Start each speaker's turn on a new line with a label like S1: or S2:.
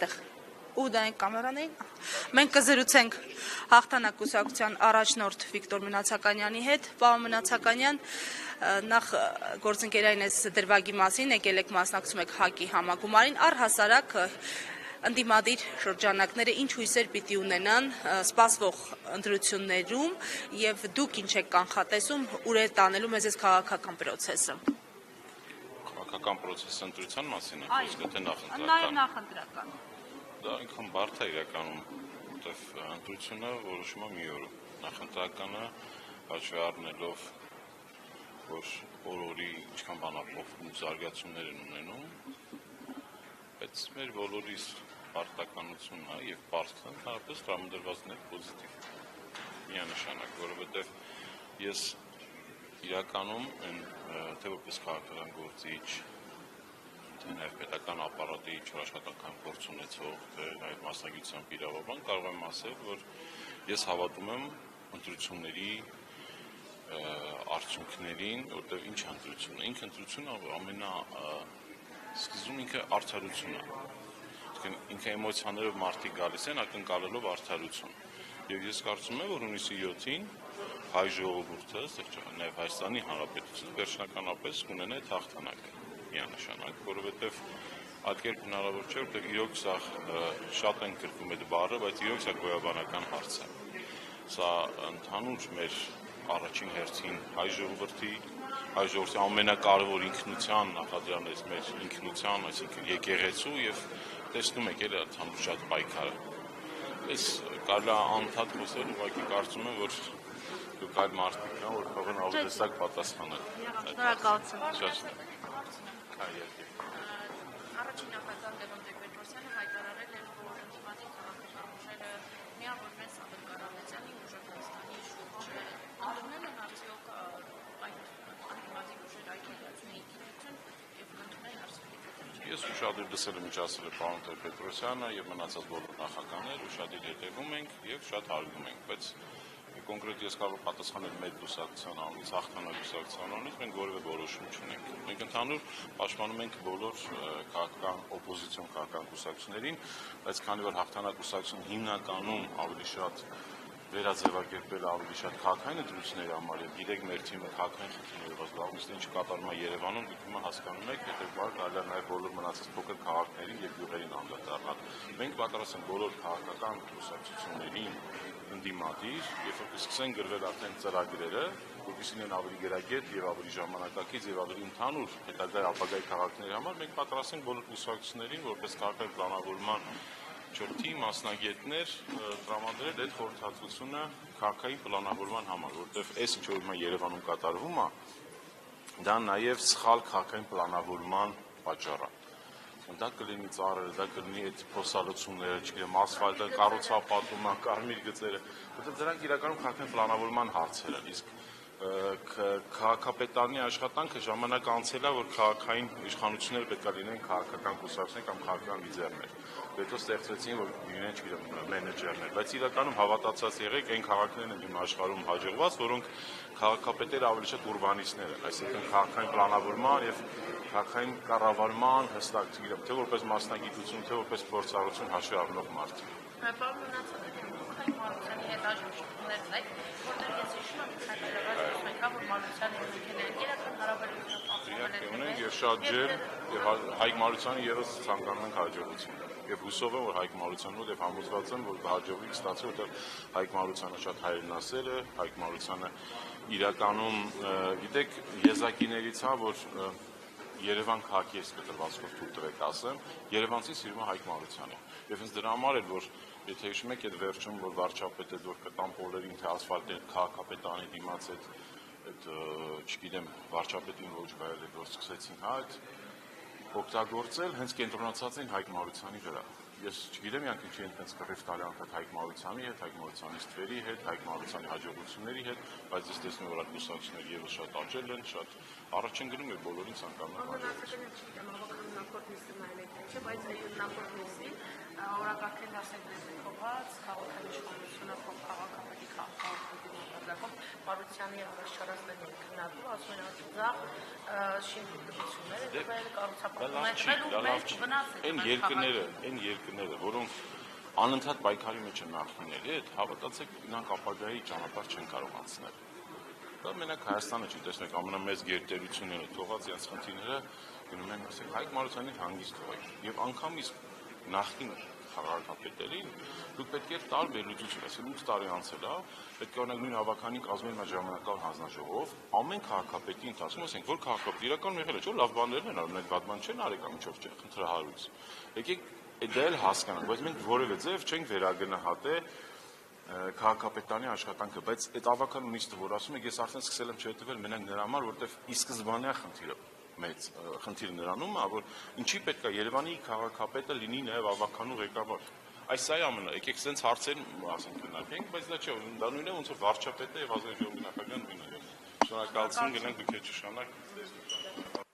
S1: այստեղ։ Ու դա են կամերաներին։ Մենք կզրուցենք հաղթանակ կուսակցության առաջնորդ Վիկտոր Մնացականյանի հետ։ Պարոն Մնացականյան, նախ գործընկերային այս դրվագի մասին եկել եք մասնակցում եք ՀԱԿ-ի համագումարին, առհասարակ ընդդիմադիր շրջանակները ինչ հույսեր պիտի ունենան սպասվող ընտրություններում եւ դուք ինչ եք կանխատեսում ուր է տանելու մեզ այս քաղաքական process-ը։
S2: Քաղաքական process-ը ընտրության մասին է, խոսքը թե նախընտրական։
S1: Նաեւ նախընտրական։
S2: Դա ինքն բարդ է իրականում, որտեվ ընտրությունը որոշում է մի օր, նախընտրականը հաշվի առնելով, որ օր-օրի ինչքան բան է փոխվում, զարգացումներ են ունենում, բայց մեր բոլորիս պարտականությունն է եւ պարտքը ընդհանրապես տրամադրվածն է պոզիտիվ, միանշանակ, որովհետեւ ես իրականում թե որպես քաղաքական գործիչ, թե նաև պետական ապարատի չաշխատական գործ ունեցող, թե նաև մասնագիտությամբ իրավաբան կարող եմ ասել, որ ես հավատում եմ ընտրությունների արդյունքներին, որտեղ ինչ ընտրություն է, ինքը ընտրությունը ամենասկզբում ինքը արդարություն է, ինքը էմոցիաներով մարդիկ գալիս են ակնկալելով արդարություն, եւ ես կարծում եմ, որ հունիսի 7-ին հայ ժողովուրդը, նաև Հայաստանի Հանրապետությունը վերջնականապես կունենա այդ հաղթանակը, միանշանակ, որովհետև այլ կերպ հնարավոր չէ, որտեղ իրոք սա շատ են կրկում այդ բառը, բայց իրոք սա գոյաբանական հարց է։ Սա ընդհանուր մեր առաջին հերթին հայ ժողովրդի ամենակարևոր ինքնության նախադրյալներից մեր ինքնության, այսինքն եկեղեցու եւ տեսնում եք էլ ընդհանուր շատ պայքարը։ Ես կարելի է անդադ խոսել, ուղղակի կարծում եմ, որ դուք այլ մարդիկ կան, որ կարող են ավելի տեսակ պատասխանել։
S1: Շնորհակալություն։
S3: Առաջին նախագահ Լևոն Տեր-Պետրոսյանը հայտարարել էր, որ ընդդիմադիր քաղաքական ուժերը միավորվեն Սամվել Կարապետյանի ուժեղացանի շուրջ։ Ընդունել են արդյոք այդ ընդդիմադիր ուժերը այդ հայտարարությունը ինքնություն եւ ընդունել Արսենիկ Պետրոսյանը։
S2: Ես ուշադիր լսել եմ ինչ ասել է պարոն Տեր-Պետրոսյանը եւ մնացած բոլոր նախագահներ, ուշադիր հետևում ենք եւ շատ հարգում ենք, բայց կոնկրետ ես կարող պատասխանել մեր կուսակցության անունից, հաղթանակ կուսակցության անունից, մենք որևէ որոշում չունենք։ Մենք ընդհանուր պաշտպանում ենք բոլոր քաղաքական օպոզիցիոն քաղաքական կուսակցություններին, բայց քանի որ հաղթանակ կուսակցությունը հիմնականում ավելի շատ վերաձևակերպել ավելի շատ քաղաքային ընտրությունների համար եւ գիտեք մեր թիմը քաղաքային խնդիրներով զբաղվում է, ինչ կատարում է Երևանում, դուք հիմա հասկանում եք, հետեւաբար կարելի է նաեւ բոլոր մնացած փոքր քաղաքներին եւ գյուղերին անդրադառնալ։ Մենք պատրաստ ենք բոլոր քաղաքական կուսակցություններին ընդդիմադիր, երբ որ կսկսեն գրվել արդեն ծրագրերը, որպեսզի լինեն ավելի գրագետ եւ ավելի ժամանակակից եւ ավելի ընդհանուր հետագա ապագայի քաղաքների համար, մենք պատրաստ ենք բոլոր կուսակցություններին որպես քաղաքական պլանավորման չորթի մասնագետներ տրամադրել այդ խորհրդատվությունը քաղաքային պլանավորման համար, որտեղ այս ինչ որ հիմա Երևանում կատարվում է, դա նաև սխալ քաղաքային պլանավորման պատճառ է։ Դա կլինի ծառերը, դա կլինի այդ փոսալոցումները, չգիտեմ, ասֆալտը, կառուցապատումը, կարմիր գծերը, որտեղ դրանք իրականում քաղաքային պլանավորման հարցեր են, իսկ քաղաքապետարանի աշխատանքը ժամանակ անցել է, որ քաղաքային իշխանությունները պետք է լինեն քաղաքական կուսակցություններ կամ քաղաքական լիդերներ։ Հետո ստեղծվեցին, որ լինեն, չգիտեմ, մենեջերներ, բայց իրականում հավատացած եղեք, այն քաղաքներն են հիմա աշխարհում հաջողված, որոնք քաղաքապետերը ավելի շատ ուրբանիստներ են, այսինքն քաղաքային պլանավորման եւ քաղաքային կառավարման հստակ, չգիտեմ, թե որպես մասնագիտություն, թե որպես փորձառություն հաշվի առնող մարդիկ։
S3: Պարոն Մնացականյան, դուք Հայկ Մարությանի հետ աշխատություններ ունեք, որտեղ ես հիշում եմ, որ Մարությանը իրական հարաբերություն
S2: ունենք եւ շատ ջեր եւ Հայկ Մարությանը եւս ցանկանում ենք հաջողություն։ Եվ հուսով եմ, որ Հայկ Մարությանն ու եւ համոզված եմ, որ հաջողվի կստացվի, որտեղ Հայկ Մարությանը շատ հայրենասեր է, Հայկ Մարությանը իրականում, գիտեք, եզակիներից է, որ Երևան քաղաքի ես կտրվածքով թույլ տվեք ասեմ, Երևանցի սիրում է Հայկ Մարությանը։ Եվ հենց դրա համար էլ, որ եթե հիշում եք այդ վերջում, որ վարչապետը որ կտան պոլերին, թե ասֆալտի քաղաքապետարանի դիմաց այդ չգիտեմ, վարչապետին ոչ գայել էր, որ սկսեցին այդ օգտագործել, հենց կենտրոնացած են Հայկ Մարությանի վրա։ Ես չգիտեմ, իրանք ինչի են հենց կռիվ տալի անդադ Հայկ Մարությանի հետ, Հայկ Մարությանի ստվերի հետ, Հայկ Մարությանի հաջողությունների հետ, բայց ես տեսնում եմ, որ այդ կուսակցությունները եւս շատ աճել են, շատ առաջ են գնում եւ բոլորին ցանկանում են հաջողություն։
S3: Բայց նախորդ նիստին օրակարգեն Արսեն Պետրոսյանը քաղաքական իշխանությունը քաղաքապետի
S4: քաղաքական Մարությանի եւ Վարշարասյանի քննարկում ասում են ձախ շինությունները տվել կառուցապատումները
S2: այն երկրները, որոնք անընդհատ պայքարի մեջ են նախնիների հետ, հավատացեք, իրանք ապագայի ճանապարհ չեն կարող անցնել։ Դա մենակ Հայաստանը չի, տեսնեք, ամենամեծ գերտերությունները թողած իրենց խնդիրները գնում են, ասենք, Հայկ Մարությանի հանգիստ թողեք, եւ անգամ իսկ նախկին քաղաքապետերին դուք պետք է տարբեր լուծություն ասեք, 8 տարի անցել է, պետք է օրինակ նույն հավաքանի կազմել մեր ժամանակավոր հանձնաժողով, ամեն քաղաքապետի ընթացքում ասենք, որ քաղաքապետը իրական եղել է, չէ՞ լավ բաներն են արել, այդ բան չեն արել կամ ինչով չէ, խնդրահարույց։ Եկեք դա էլ հասկանանք, բայց մենք որևէ ձև չենք վերագնահատել քաղաքապետանի աշխատանքը, բայց այդ ավականն ունից որ ասում եք, ես արդեն սկսել եմ չհետևել մենակ նրա համար, որովհետև ի սկզբանյա խնդիրը մեծ խնդիրը նրանում է, որ ինչի պետք է Երևանի քաղաքապետը լինի նաև ավականու ղեկավար։ Այս սա է ամենը, եկեք սենց հարցեր ասենք քննարկենք, բայց դա չէ, դա նույնն է ոնց որ վարչապետը եւ ազգային ժողովի նախագահն նույնն է։ Շնորհակալություն, գնանք դուք հետ շնորհակ։